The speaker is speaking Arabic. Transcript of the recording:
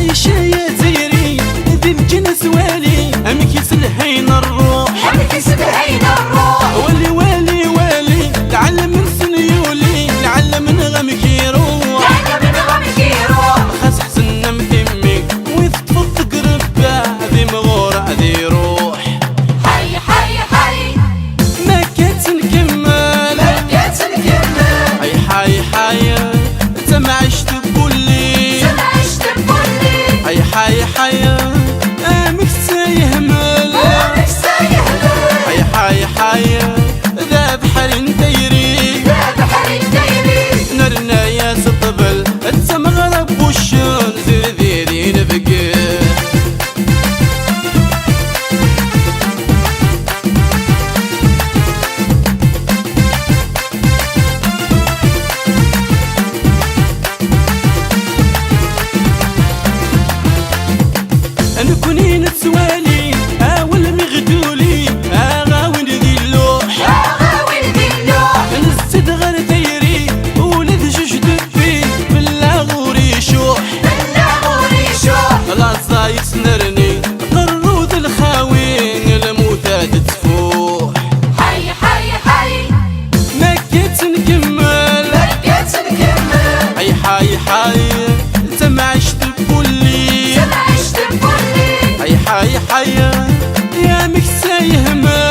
عايشة يا زيري ذي الجنس والي أمكس الهين الروح أمكس الهين الروح والي والي والي لعل من سنيولي لعل من غمك يروح لعل من غمك يروح خاس حسن مثمي ويتفض قربه ذي مغورة ذي روح حي حي حي ما كانت نكمل ما كانت نكمل حي حي حي انت ما عشت بولي أنا عشت بكلي حي حي حي امك سيهمل أمك سيهمل حي حي حي ذا بحر ديري ذا بحر ديري نرنا يا سطبل انت مغرب والشون زير ذيري نبقى نكوني نتسوالي اول مغدولي غاون ذي اللوح غاوي ذي اللوح نزيد غير ديري ولد جوج دبي باللاغوري شوح باللاغوري شوح لا صايد سنرني قرود الخاوين الموتى تتفوح حي حي حي ما كنت نكمل ما كانت نكمل حي حي حي انت ما عشت بولي أنا عشت بكلي حي حي حي يا مكسى يهمل